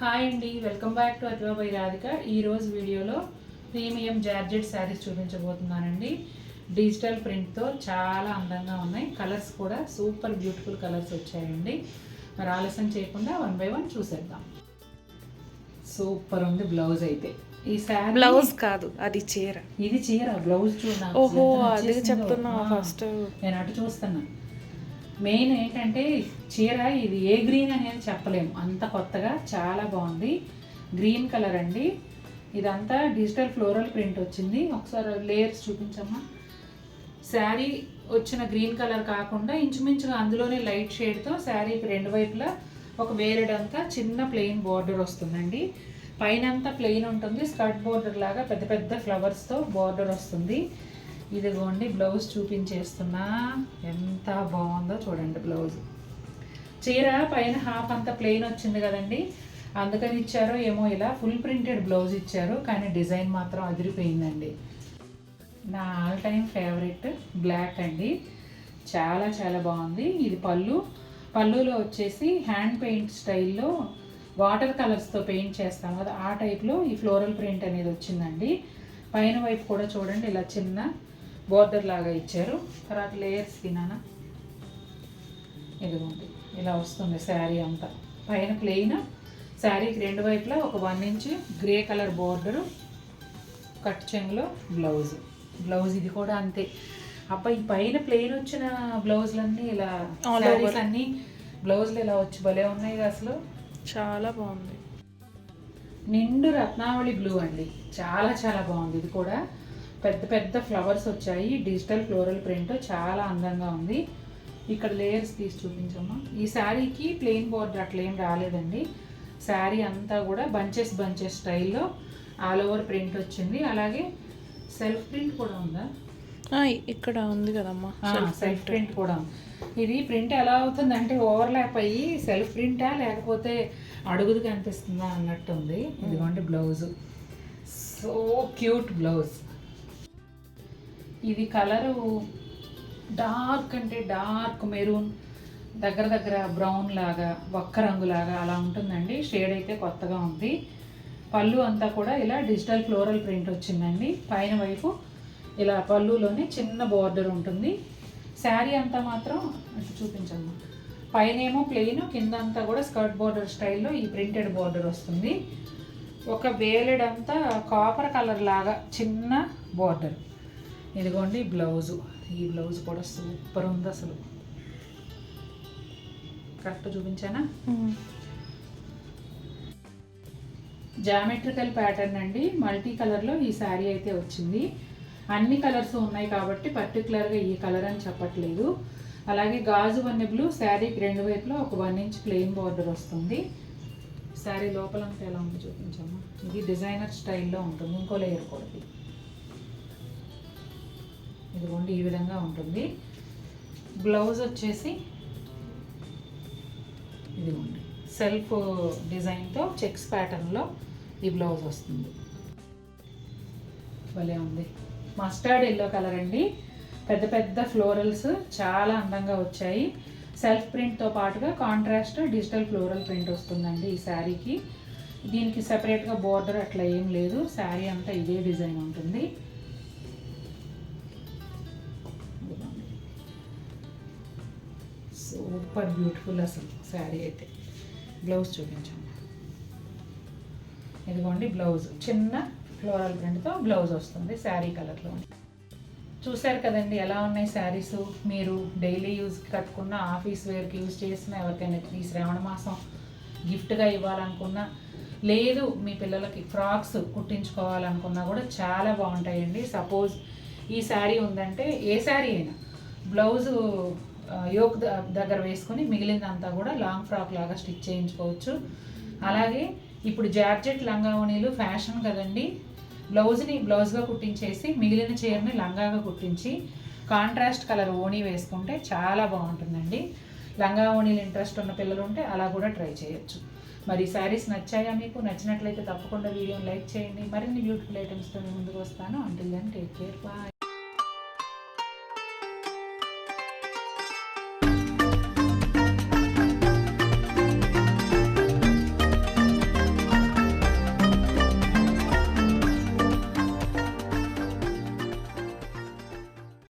Hi అండి, welcome back to Adva by Radhika. ఈరోజు వీడియోలో ప్రీమియం జార్జెట్ శారీస్ చూపించబోతున్నానండి. డిజిటల్ ప్రింట్తో చాలా అందంగా ఉన్నాయి. కలర్స్ కూడా సూపర్ బ్యూటిఫుల్ కలర్స్ వచ్చాయండి. మరి ఆలస్యం చేయకుండా 1 by 1 చూసేద్దాం. సూపర్ ఉంది బ్లౌజ్ అయితే. ఈ శారీ బ్లౌజ్ కాదు, అది చీర. ఇది చీర, బ్లౌజ్ చూడండి. ఓహో, అదే చెప్తున్నా. ఫస్ట్ నేను అటు చూస్తున్నా. మెయిన్ ఏంటంటే చీర ఇది ఏ గ్రీన్ అనేది చెప్పలేము, అంత కొత్తగా చాలా బాగుంది. గ్రీన్ కలర్ అండి. ఇదంతా డిజిటల్ ఫ్లోరల్ ప్రింట్ వచ్చింది. ఒకసారి లేయర్స్ చూపించమ్మా. శారీ వచ్చిన గ్రీన్ కలర్ కాకుండా ఇంచుమించుగా అందులోనే లైట్ షేడ్తో శారీకి రెండు వైపులా ఒక వేరేడంతా చిన్న ప్లెయిన్ బార్డర్ వస్తుందండి. పైన అంతా ప్లెయిన్ ఉంటుంది. స్కర్ట్ బార్డర్ లాగా పెద్ద పెద్ద ఫ్లవర్స్తో బార్డర్ వస్తుంది. ఇదిగోండి బ్లౌజ్ చూపించేస్తున్నా. ఎంత బాగుందో చూడండి బ్లౌజ్. చీర పైన హాఫ్ అంతా ప్లెయిన్ వచ్చింది కదండి, అందుకని ఇచ్చారో ఏమో ఇలా ఫుల్ ప్రింటెడ్ బ్లౌజ్ ఇచ్చారు. కానీ డిజైన్ మాత్రం అదిరిపోయిందండి. నా ఆల్ టైమ్ ఫేవరెట్ బ్లాక్ అండి. చాలా చాలా బాగుంది. ఇది పళ్ళులో వచ్చేసి హ్యాండ్ పెయింట్ స్టైల్లో వాటర్ కలర్స్తో పెయింట్ చేస్తాం కదా, ఆ టైప్లో ఈ ఫ్లోరల్ ప్రింట్ అనేది వచ్చిందండి. పైన వైపు కూడా చూడండి ఇలా చిన్న బోర్డర్ లాగా ఇచ్చారు. తర్వాత లేయర్స్ తినానా, ఇదిగోండి ఇలా వస్తుంది శారీ అంతా. పైన ప్లెయిన్, శారీకి రెండు వైపులా ఒక 1 inch grey colour border, cut చెంగులో బ్లౌజ్ ఇది కూడా అంతే. అబ్బాయి పైన ప్లెయిన్ వచ్చిన బ్లౌజులన్నీ ఇలా శారీస్ అన్నీ బ్లౌజులు ఇలా వచ్చి భలే ఉన్నాయి అసలు. చాలా బాగుంది. నిండు రత్నావళి బ్లూ అండి. చాలా చాలా బాగుంది. ఇది కూడా పెద్ద పెద్ద ఫ్లవర్స్ వచ్చాయి. డిజిటల్ ఫ్లోరల్ ప్రింట్ చాలా అందంగా ఉంది. ఇక్కడ లేయర్స్ తీసి చూపించమ్మా. ఈ శారీకి ప్లెయిన్ బోర్డర్ అట్లా ఏం రాలేదండి. శారీ అంతా కూడా బంచెస్ స్టైల్లో ఆల్ ఓవర్ ప్రింట్ వచ్చింది. అలాగే సెల్ఫ్ ప్రింట్ కూడా ఉందా? ఇక్కడ ఉంది కదమ్మా, సెల్ఫ్ ప్రింట్ కూడా ఉంది. ఇది ప్రింట్ ఎలా అవుతుందంటే ఓవర్లాప్ అయ్యి సెల్ఫ్ ప్రింటా లేకపోతే అడుగుది కనిపిస్తుందా అన్నట్టు ఉంది. ఇదిగోండి బ్లౌజ్, సో క్యూట్ బ్లౌజ్. ఇది కలరు డార్క్ అంటే డార్క్ మెరూన్, దగ్గర బ్రౌన్ లాగా ఒక్క రంగులాగా అలా ఉంటుందండి. షేడ్ అయితే కొత్తగా ఉంది. పళ్ళు అంతా కూడా ఇలా డిజిటల్ ఫ్లోరల్ ప్రింట్ వచ్చిందండి. పైన వైపు ఇలా పళ్ళులోనే చిన్న బార్డర్ ఉంటుంది. శారీ అంతా మాత్రం అటు చూపించమ్మా. పైన ఏమో ప్లెయిన్, కింద అంతా కూడా స్కర్ట్ బార్డర్ స్టైల్లో ఈ ప్రింటెడ్ బార్డర్ వస్తుంది. ఒక వేలెడంతా కాపర్ కలర్ లాగా చిన్న బార్డర్. ఇదిగోండి బ్లౌజు. ఈ బ్లౌజ్ కూడా సూపర్ ఉంది అసలు. కరెక్ట్ చూపించానా? జామెట్రికల్ ప్యాటర్న్ అండి. మల్టీ కలర్లో ఈ శారీ అయితే వచ్చింది. అన్ని కలర్స్ ఉన్నాయి కాబట్టి పర్టికులర్గా ఈ కలర్ అని చెప్పట్లేదు. అలాగే గాజు వన్నె బ్లూ. శారీకి రెండు వైపులో ఒక 1 inch ప్లెయిన్ బార్డర్ వస్తుంది. శారీ లోపలంతా ఎలా ఉంది చూపించమ్మా. ఇది డిజైనర్ స్టైల్లో ఉంటుంది. ఇంకో లేయర్ కూడా ఇదిగోండి ఈ విధంగా ఉంటుంది. బ్లౌజ్ వచ్చేసి ఇదిగోండి సెల్ఫ్ డిజైన్తో చెక్స్ ప్యాటర్న్లో ఈ బ్లౌజ్ వస్తుంది. భలే ఉంది. మస్టర్డ్ ఎల్లో కలర్ అండి. పెద్ద పెద్ద ఫ్లోరల్స్ చాలా అందంగా వచ్చాయి. సెల్ఫ్ ప్రింట్తో పాటుగా కాంట్రాస్ట్ డిజిటల్ ఫ్లోరల్ ప్రింట్ వస్తుందండి ఈ శారీకి. దీనికి సెపరేట్గా బోర్డర్ అట్లా ఏం లేదు. శారీ అంతా ఇదే డిజైన్ ఉంటుంది. సూపర్ బ్యూటిఫుల్ అసలు శారీ అయితే. బ్లౌజ్ చూపించండి. ఇదిగోండి బ్లౌజ్ చిన్న ఫ్లోరల్ ప్రింట్తో బ్లౌజ్ వస్తుంది శారీ కలర్లో. చూశారు కదండి ఎలా ఉన్నాయి శారీస్. మీరు డైలీ యూజ్కి కట్టుకున్న, ఆఫీస్ వేర్కి యూజ్ చేసిన, ఎవరికైనా ఈ శ్రావణ మాసం గిఫ్ట్గా ఇవ్వాలనుకున్నా, లేదు మీ పిల్లలకి ఫ్రాక్స్ కుట్టించుకోవాలనుకున్నా కూడా చాలా బాగుంటాయండి. సపోజ్ ఈ శారీ ఉందంటే ఏ శారీ అయినా బ్లౌజు యోక్ దగ్గర వేసుకొని మిగిలిందంతా కూడా లాంగ్ ఫ్రాక్ లాగా స్టిచ్ చేయించుకోవచ్చు. అలాగే ఇప్పుడు జార్జెట్ లంగా ఓణీలు ఫ్యాషన్ కదండి. బ్లౌజ్ని బ్లౌజ్గా కుట్టించేసి మిగిలిన చీరని లంగాగా కుట్టించి కాంట్రాస్ట్ కలర్ ఓణీ వేసుకుంటే చాలా బాగుంటుందండి. లంగా ఓణీలు ఇంట్రెస్ట్ ఉన్న పిల్లలు ఉంటే అలా కూడా ట్రై చేయొచ్చు. మరి శారీస్ నచ్చాయా మీకు? నచ్చినట్లయితే తప్పకుండా వీడియోని లైక్ చేయండి. మరిన్ని బ్యూటిఫుల్ ఐటమ్స్తో ముందుకు వస్తాను. Until then take care, bye.